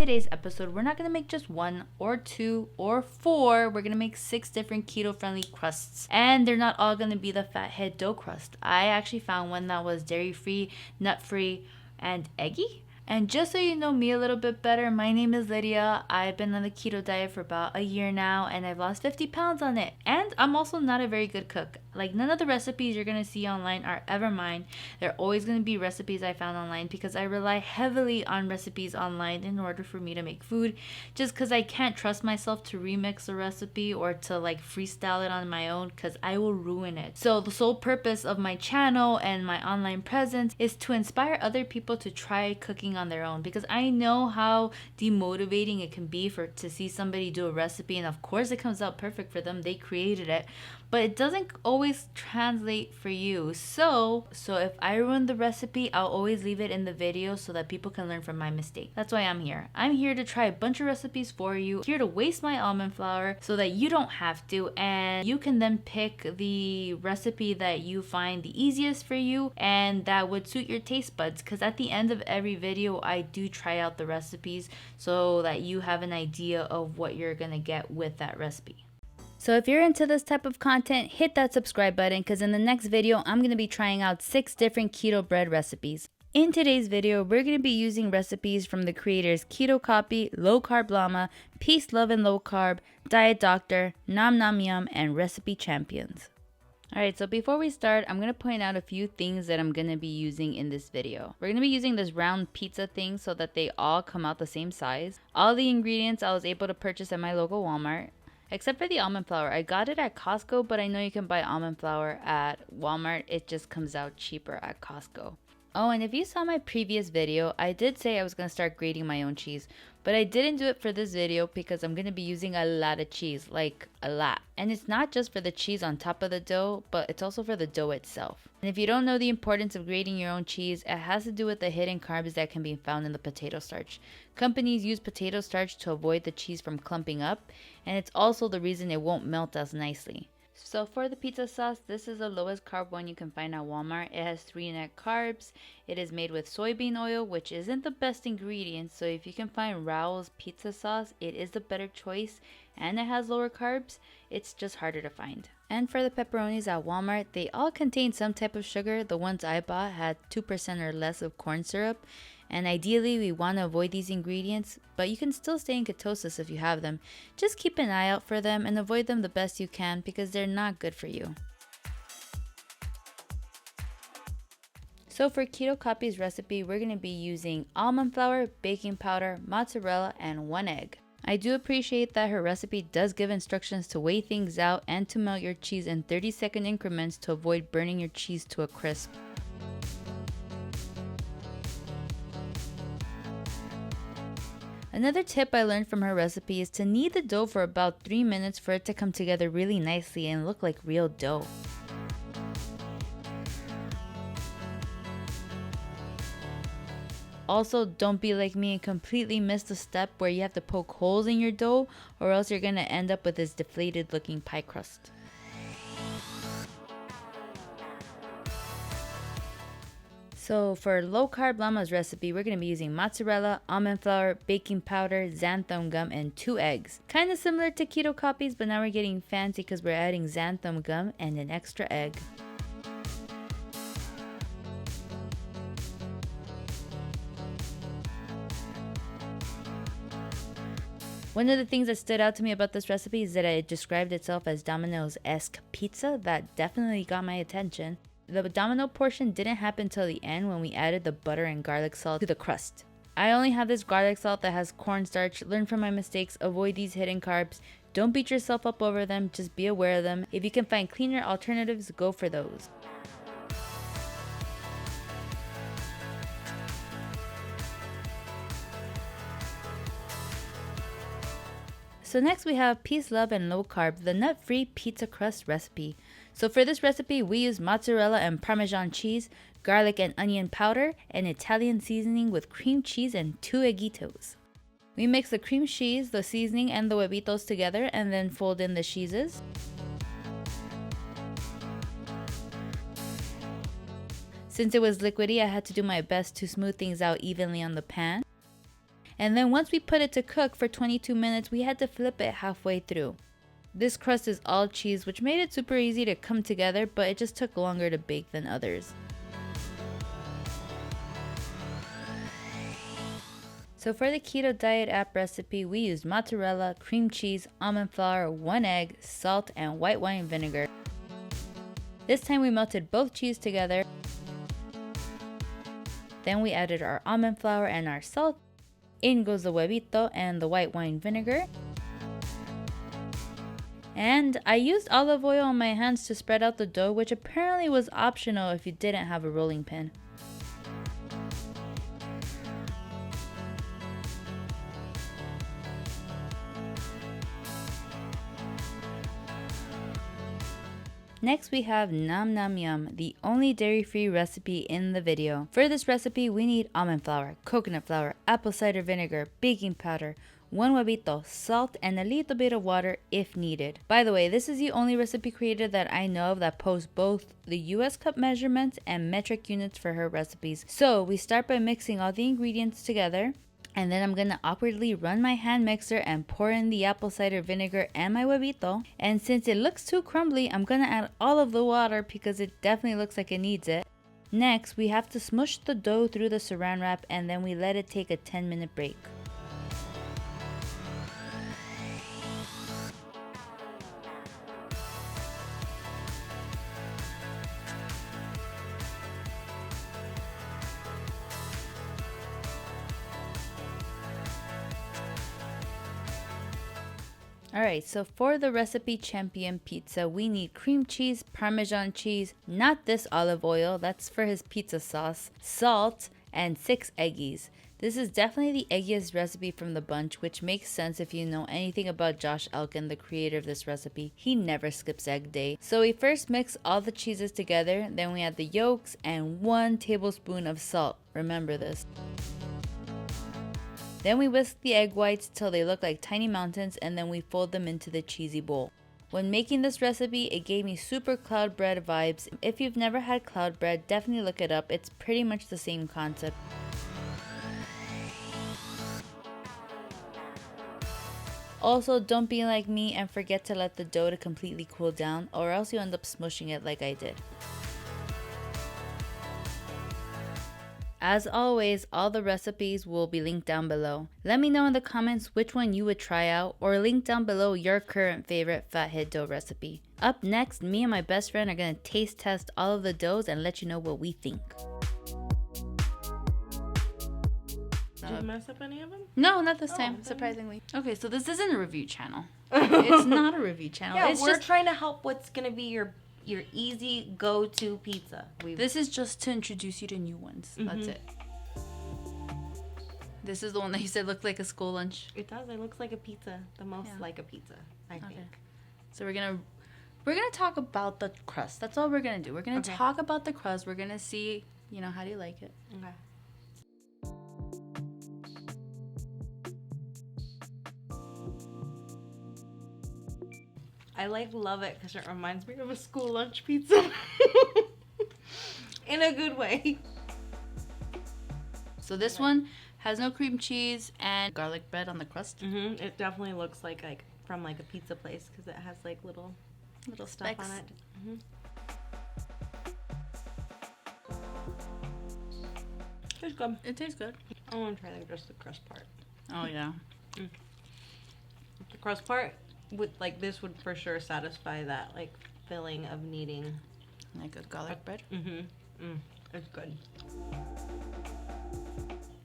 today's episode, we're not going to make just 1 or 2 or 4. We're going to make 6 different keto-friendly crusts. And they're not all going to be the fathead dough crust. I actually found one that was dairy-free, nut-free, and eggy. And just so you know me a little bit better, my name is Lydia. I've been on the keto diet for about a year now, and I've lost 50 pounds on it. And I'm also not a very good cook. Like, none of the recipes you're going to see online are ever mine. They're always going to be recipes I found online because I rely heavily on recipes online in order for me to make food. Just because I can't trust myself to remix a recipe or to like freestyle it on my own because I will ruin it. So the sole purpose of my channel and my online presence is to inspire other people to try cooking on their own, because I know how demotivating it can be to see somebody do a recipe, and of course it comes out perfect for them, they created it, but it doesn't always translate for you. So if I ruin the recipe, I'll always leave it in the video so that people can learn from my mistake. That's why I'm here. I'm here to try a bunch of recipes for you, here to waste my almond flour so that you don't have to, and you can then pick the recipe that you find the easiest for you and that would suit your taste buds, because at the end of every video I do try out the recipes so that you have an idea of what you're gonna get with that recipe. So if you're into this type of content, hit that subscribe button, because in the next video, I'm going to be trying out 6 different keto bread recipes. In today's video, we're going to be using recipes from the creators Keto Copy, Low Carb Llama, Peace, Love, and Low Carb, Diet Doctor, Nom Nom Yum, and Recipe Champions. Alright, so before we start, I'm going to point out a few things that I'm going to be using in this video. We're going to be using this round pizza thing so that they all come out the same size. All the ingredients I was able to purchase at my local Walmart. Except for the almond flour. I got it at Costco, but I know you can buy almond flour at Walmart. It just comes out cheaper at Costco. Oh, and if you saw my previous video, I did say I was going to start grating my own cheese. But I didn't do it for this video because I'm going to be using a lot of cheese. Like, a lot. And it's not just for the cheese on top of the dough, but it's also for the dough itself. And if you don't know the importance of grating your own cheese, it has to do with the hidden carbs that can be found in the potato starch. Companies use potato starch to avoid the cheese from clumping up, and it's also the reason it won't melt as nicely. So for the pizza sauce, this is the lowest carb one you can find at Walmart. It has 3 net carbs. It is made with soybean oil, which isn't the best ingredient. So if you can find Raoul's pizza sauce, it is the better choice, and it has lower carbs. It's just harder to find. And for the pepperonis at Walmart, they all contain some type of sugar. The ones I bought had 2% or less of corn syrup. And ideally, we want to avoid these ingredients, but you can still stay in ketosis if you have them. Just keep an eye out for them and avoid them the best you can because they're not good for you. So for Keto Copy's recipe, we're going to be using almond flour, baking powder, mozzarella, and 1 egg. I do appreciate that her recipe does give instructions to weigh things out and to melt your cheese in 30-second increments to avoid burning your cheese to a crisp. Another tip I learned from her recipe is to knead the dough for about 3 minutes for it to come together really nicely and look like real dough. Also, don't be like me and completely miss the step where you have to poke holes in your dough, or else you're going to end up with this deflated looking pie crust. So for Low Carb Llama's recipe, we're going to be using mozzarella, almond flour, baking powder, xanthan gum, and 2 eggs. Kind of similar to Keto Copies, but now we're getting fancy because we're adding xanthan gum and an extra egg. One of the things that stood out to me about this recipe is that it described itself as Domino's-esque pizza. That definitely got my attention. The Domino portion didn't happen till the end when we added the butter and garlic salt to the crust. I only have this garlic salt that has cornstarch. Learn from my mistakes, avoid these hidden carbs. Don't beat yourself up over them, just be aware of them. If you can find cleaner alternatives, go for those. So next we have Peace, Love, and Low Carb, the nut-free pizza crust recipe. So for this recipe, we use mozzarella and Parmesan cheese, garlic and onion powder, and Italian seasoning with cream cheese and 2 huevitos. We mix the cream cheese, the seasoning, and the huevitos together and then fold in the cheeses. Since it was liquidy, I had to do my best to smooth things out evenly on the pan. And then once we put it to cook for 22 minutes, we had to flip it halfway through. This crust is all cheese, which made it super easy to come together, but it just took longer to bake than others. So for the keto diet app recipe, we used mozzarella, cream cheese, almond flour, 1 egg, salt, and white wine vinegar. This time we melted both cheese together. Then we added our almond flour and our salt. In goes the huevito and the white wine vinegar. And I used olive oil on my hands to spread out the dough, which apparently was optional if you didn't have a rolling pin. Next we have Nom Nom Yum, the only dairy-free recipe in the video. For this recipe we need almond flour, coconut flour, apple cider vinegar, baking powder, 1 huevito, salt, and a little bit of water if needed. By the way, this is the only recipe creator that I know of that posts both the US cup measurements and metric units for her recipes. So we start by mixing all the ingredients together. And then I'm gonna awkwardly run my hand mixer and pour in the apple cider vinegar and my huevito. And since it looks too crumbly, I'm gonna add all of the water because it definitely looks like it needs it. Next, we have to smush the dough through the saran wrap and then we let it take a 10-minute break. Alright, so for the recipe champion pizza, we need cream cheese, Parmesan cheese, not this olive oil, that's for his pizza sauce, salt, and 6 eggies. This is definitely the eggiest recipe from the bunch, which makes sense if you know anything about Josh Elkin, the creator of this recipe. He never skips egg day. So we first mix all the cheeses together, then we add the yolks and 1 tablespoon of salt. Remember this. Then we whisk the egg whites till they look like tiny mountains and then we fold them into the cheesy bowl. When making this recipe, it gave me super cloud bread vibes. If you've never had cloud bread, definitely look it up. It's pretty much the same concept. Also, don't be like me and forget to let the dough to completely cool down or else you end up smushing it like I did. As always, all the recipes will be linked down below. Let me know in the comments which one you would try out or link down below your current favorite fathead dough recipe. Up next, me and my best friend are going to taste test all of the doughs and let you know what we think. Did you mess up any of them? No, not this time, surprisingly. Okay, so this isn't a review channel. It's not a review channel. Yeah, it's we're just trying to help what's going to be your easy go-to pizza. This is just to introduce you to new ones. That's it. This is the one that you said looked like a school lunch. It does. It looks like a pizza. The most like a pizza, I think. So we're gonna talk about the crust. That's all we're gonna do. We're gonna talk about the crust. We're gonna see, how do you like it? Okay. I love it because it reminds me of a school lunch pizza. In a good way. So this one has no cream cheese and garlic bread on the crust. It definitely looks like from a pizza place because it has little stuff on it. Tastes good. It tastes good. I want to try just the crust part. Oh yeah. The crust part this would for sure satisfy that feeling of needing like a garlic bread. It's good.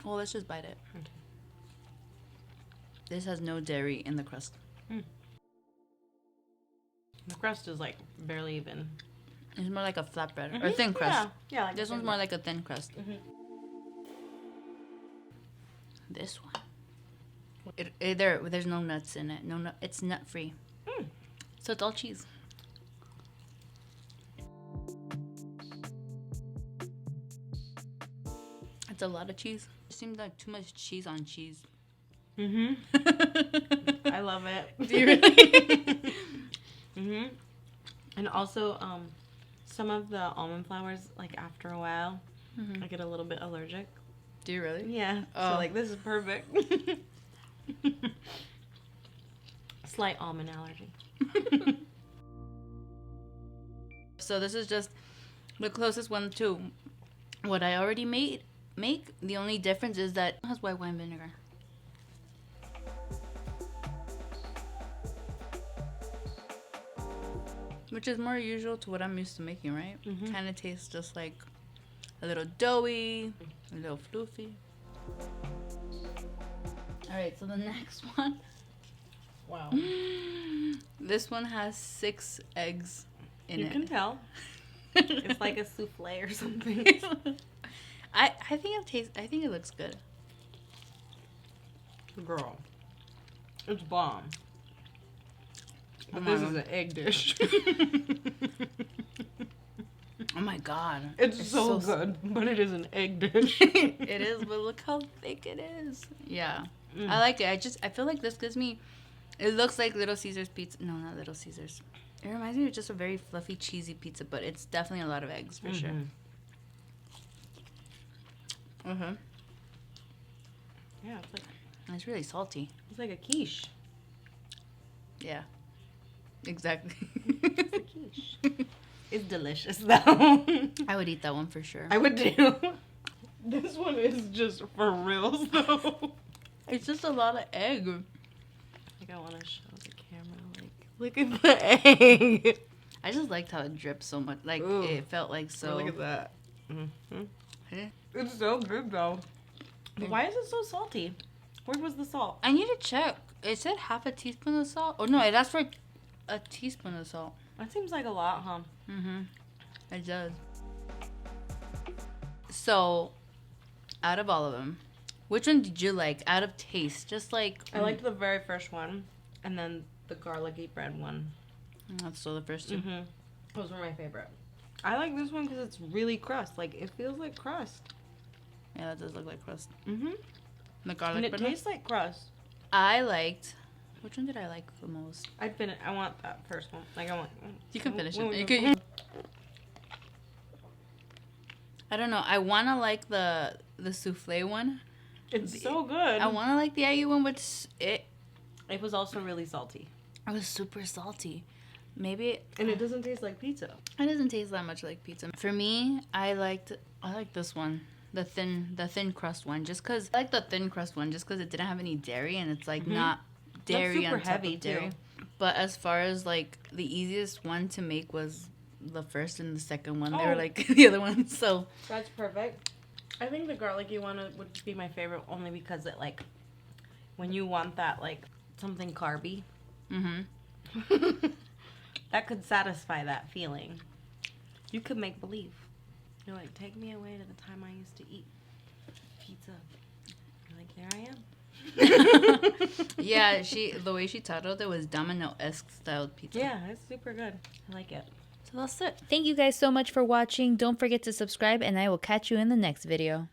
Well, let's just bite it. Okay. This has no dairy in the crust. The crust is barely even. It's more like a flatbread or thin crust. Yeah. This one's more like a thin crust. This one. There's no nuts in it. It's nut free. So it's all cheese. It's a lot of cheese. It seems like too much cheese on cheese. I love it. Do you really? And also, some of the almond flours, after a while, I get a little bit allergic. Do you really? Yeah. Oh. So like this is perfect. Slight almond allergy. So this is just the closest one to what I already make. The only difference is that it has white wine vinegar. Which is more usual to what I'm used to making, right? Mhm. Kind of tastes just like a little doughy, a little floofy. Alright, so the next one. Wow. This one has 6 eggs in You it. can tell. It's like a souffle or something. I think it looks good. Girl. It's bomb. But Oh this my is an egg dish. Oh my god. It's so good, but it is an egg dish. It is, but look how thick it is. Yeah. I like it. I feel like this gives me, it looks like Little Caesars pizza. No, not Little Caesars. It reminds me of just a very fluffy, cheesy pizza, but it's definitely a lot of eggs for sure. Yeah, And it's really salty. it's like a quiche. Yeah. Exactly. It's a quiche. It's delicious though. I would eat that one for sure. I would do. This one is just for reals though. It's just a lot of egg. Like I want to show the camera, like, look at the egg. I just liked how it dripped so much. Like, Ooh. it felt like so. Look at that. Eh. It's so good though. But why is it so salty? Where was the salt? I need to check. It said half a teaspoon of salt. Oh, no, it asked for a teaspoon of salt. That seems like a lot, huh? Mm-hmm. It does. So, out of all of them, which one did you like out of taste? Just like... I liked the very first one, and then the garlicky bread one. That's still the first two. Mm-hmm. Those were my favorite. I like this one because it's really crust. Like, it feels like crust. Yeah, that does look like crust. Mm-hmm. The garlic And it bread one? tastes like crust. I liked... Which one did I like the most? I want that first one. Like, I want... You can finish When it. we You go- can... I don't know. I want to like the souffle one. It's so good. I want to like the eggy one, but it was also really salty. was super salty. Maybe And it doesn't taste like pizza. it doesn't taste that much like pizza. For me, I like this one, the thin crust one, just cause I like the thin crust one, just cause it didn't have any dairy and it's like not dairy super on top heavy, of dairy. too. But as far as like the easiest one to make was the first and the second one. They were Oh. like the other ones. So That's perfect. I think the garlicky one would be my favorite only because it, like, when you want that, like, something carby, that could satisfy that feeling. You could make believe. You're like, take me away to the time I used to eat pizza. You're like, there I am. yeah, the way she titled it was Domino-esque styled pizza. Yeah, it's super good. I like it. So that's it. Thank you guys so much for watching. Don't forget to subscribe, and I will catch you in the next video.